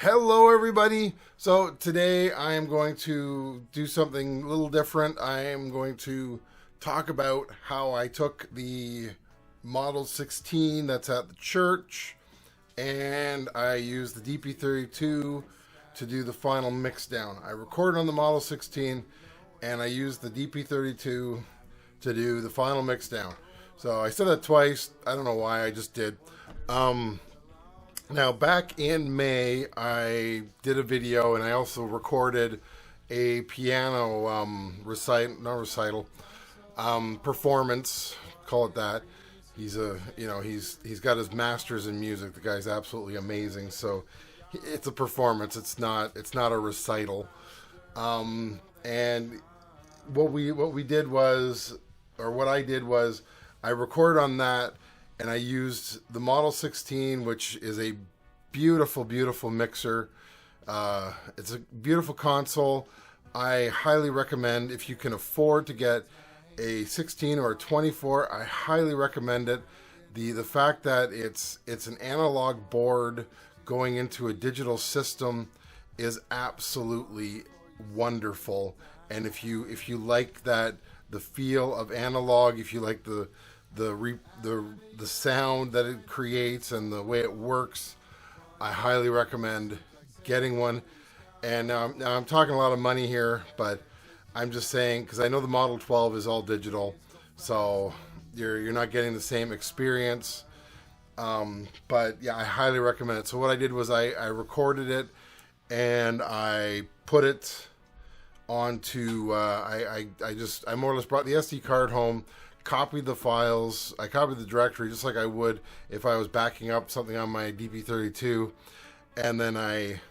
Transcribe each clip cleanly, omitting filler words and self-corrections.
Hello, everybody. So today I am going to do something a little different. I am going to talk about how I took the Model 16 that's at the church and I used the DP32 to do the final mix down. I recorded on the Model 16 and I used the DP32 to do the final mix down. So I said that twice. I don't know why, I just did. Now, back in May, I did a video and I also recorded a piano performance, call it that. He's got his master's in music. The guy's absolutely amazing. So it's a performance. It's not a recital. And what I did was I recorded on that. And I used the Model 16, which is a beautiful, beautiful mixer. It's a beautiful console. I highly recommend, if you can afford to get a 16 or a 24, I highly recommend it. The fact that it's an analog board going into a digital system is absolutely wonderful. And if you like that, the feel of analog, if you like the sound that it creates and the way it works, I highly recommend getting one. And now I'm talking a lot of money here, but I'm just saying, because I know the Model 12 is all digital, so you're not getting the same experience. But yeah, I highly recommend it. So what I did was I recorded it and I put it onto I more or less brought the SD card home, copied the files. I copied the directory just like I would if I was backing up something on my DP32, and then I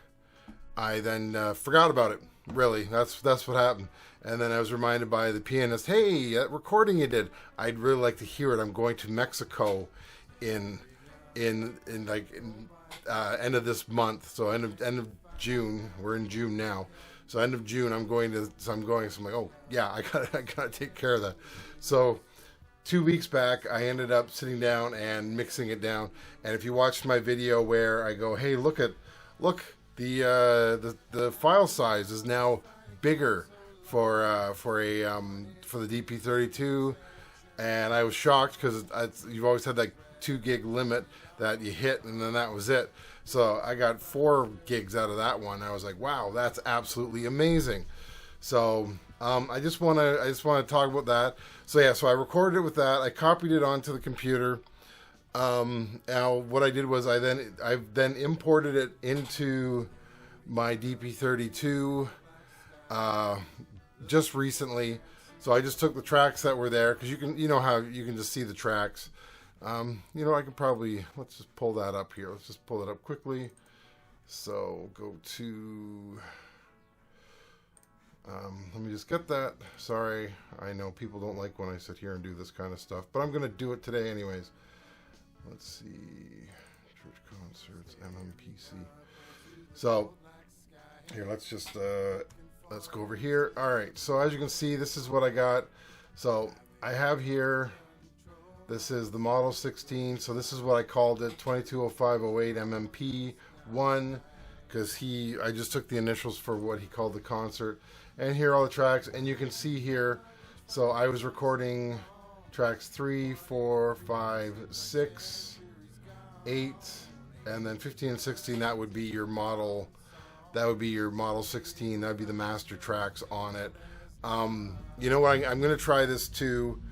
forgot about it. Really, that's what happened. And then I was reminded by the pianist, "Hey, that recording you did, I'd really like to hear it. I'm going to Mexico in end of this month, so end of June. We're in June now." So end of June, I'm going. So I'm like, oh yeah, I gotta take care of that. So 2 weeks back, I ended up sitting down and mixing it down. And if you watched my video where I go, hey, look the file size is now bigger for the DP32, and I was shocked because you've always had that 2 gig limit that you hit, and then that was it. So I got 4 gigs out of that one. I was like, wow, that's absolutely amazing. So I just want to talk about that. So yeah, so I recorded it with that. I copied it onto the computer. Now what I did was I then imported it into my DP32 just recently. So I just took the tracks that were there, because how you can just see the tracks. I could probably, let's just pull that up here. Let's just pull it up quickly. So go to, let me just get that. Sorry, I know people don't like when I sit here and do this kind of stuff, but I'm going to do it today anyways. Let's see, church concerts, MMPC. So here, let's go over here. All right, so as you can see, this is what I got. So I have here, this is the Model 16. So this is what I called it, 220508 MMP1, because I just took the initials for what he called the concert. And here are all the tracks, and you can see here, so I was recording tracks 3, 4, 5, 6, 8, and then 15 and 16, that would be your Model 16, that would be the master tracks on it. You know what, I'm going to try this too.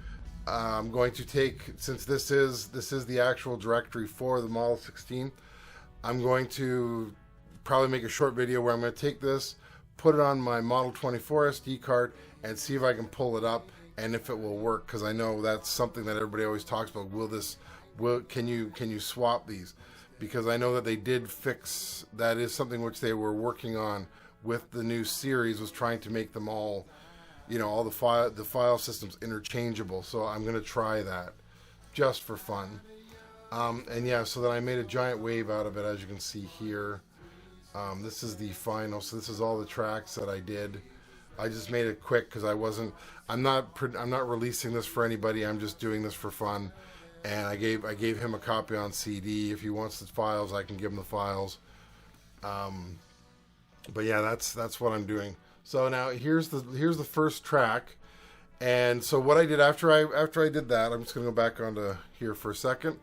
I'm going to take, since this is the actual directory for the Model 16, I'm going to probably make a short video where I'm going to take this, put it on my Model 24 SD card, and see if I can pull it up and if it will work, because I know that's something that everybody always talks about. Can you swap these? Because I know that they did fix, that is something which they were working on with the new series, was trying to make them all, all the file systems interchangeable. So I'm going to try that just for fun. And yeah, so then I made a giant wave out of it, as you can see here. This is the final, so this is all the tracks that I did. I just made it quick because I'm not releasing this for anybody. I'm just doing this for fun. And I gave him a copy on CD. If he wants the files, I can give him the files. But yeah, that's what I'm doing. So now here's the first track. And so what I did after I did that, I'm just gonna go back onto here for a second.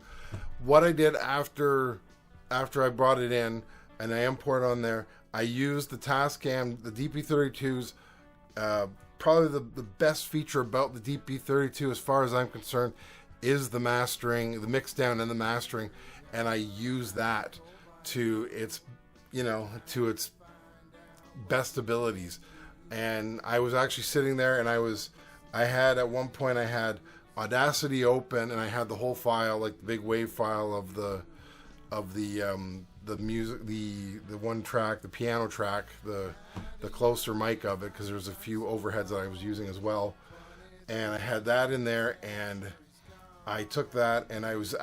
What I did after I brought it in and I imported on there, I used the Tascam, the DP32's. Probably the best feature about the DP32, as far as I'm concerned, is the mastering, the mix down and the mastering, and I use that to its best abilities. And I was actually sitting there, and I had at one point I had Audacity open, and I had the whole file, like the big wave file of the music, the one track, the piano track, the closer mic of it, because there's a few overheads that I was using as well, and I had that in there, and I took that and I was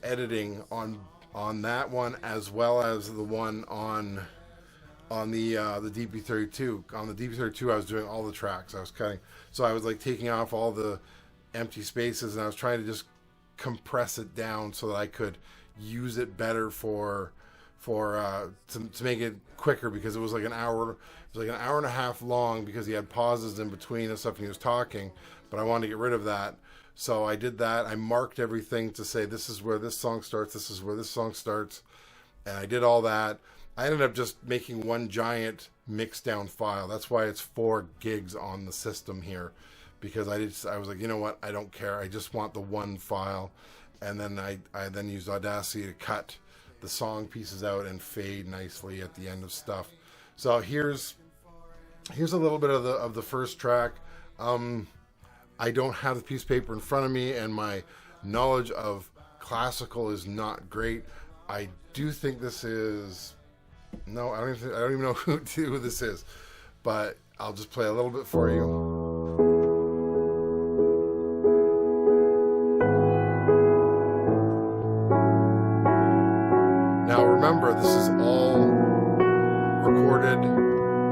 editing on that one as well as the one on the DP32. On the DP32 I was doing all the tracks. I was cutting, so I was like taking off all the empty spaces, and I was trying to just compress it down so that I could use it better to make it quicker, because it was like an hour. It was like an hour and a half long because he had pauses in between and stuff, and he was talking. But I wanted to get rid of that, so I did that. I marked everything to say this is where this song starts, this is where this song starts, and I did all that. I ended up just making one giant mix down file. That's why it's 4 gigs on the system here, because I was like, you know what, I don't care. I just want the one file. And then I then used Audacity to cut the song pieces out and fade nicely at the end of stuff. So here's a little bit of the first track. I don't have the piece of paper in front of me, and my knowledge of classical is not great. I do think this is I don't even know who this is, but I'll just play a little bit for you. Remember, this is all recorded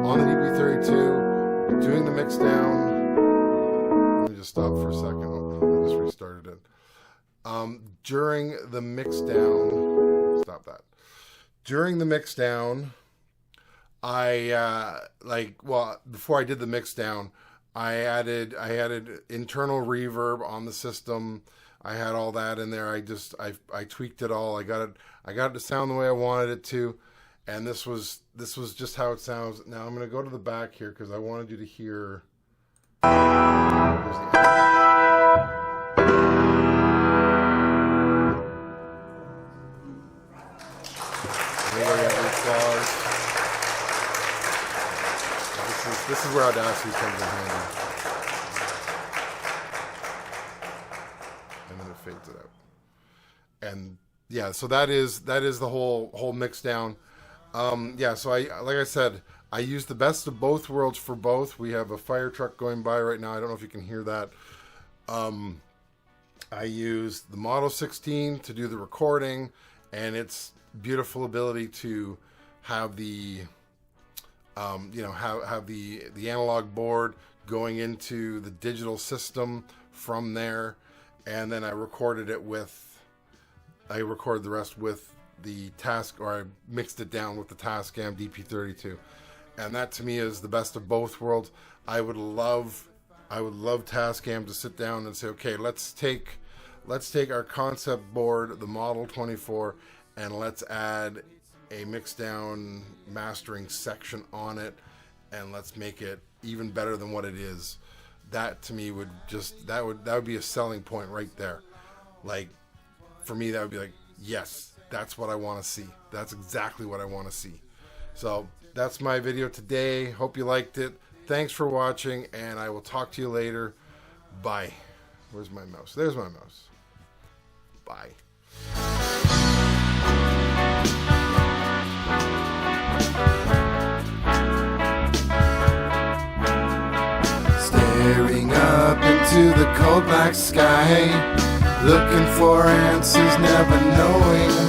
on the DP32, doing the mix down. Let me just stop for a second. I just restarted it. During the mix down, stop that. During the mix down, before I did the mix down, I added internal reverb on the system. I had all that in there. I tweaked it all. I got it to sound the way I wanted it to, and this was just how it sounds. Now I'm going to go to the back here because I wanted you to hear. This is where Audacity comes in handy. And then it fades it out. And yeah, so that is the whole mix down. So like I said, I used the best of both worlds for both. We have a fire truck going by right now. I don't know if you can hear that. I used the Model 16 to do the recording, and its beautiful ability to have the have the analog board going into the digital system from there, and then I recorded the rest with the I mixed it down with the Tascam DP32, and that to me is the best of both worlds. I would love Tascam to sit down and say, okay, let's take our concept board, the Model 24, and let's add a mix down mastering section on it, and let's make it even better than what it is. That to me would be a selling point right there. Like, for me, that would be like, yes, that's what I want to see. That's exactly what I want to see. So that's my video today. Hope you liked it. Thanks for watching, and I will talk to you later. Bye. Where's my mouse? There's my mouse. Bye. Staring up into the cold black sky, looking for answers, never knowing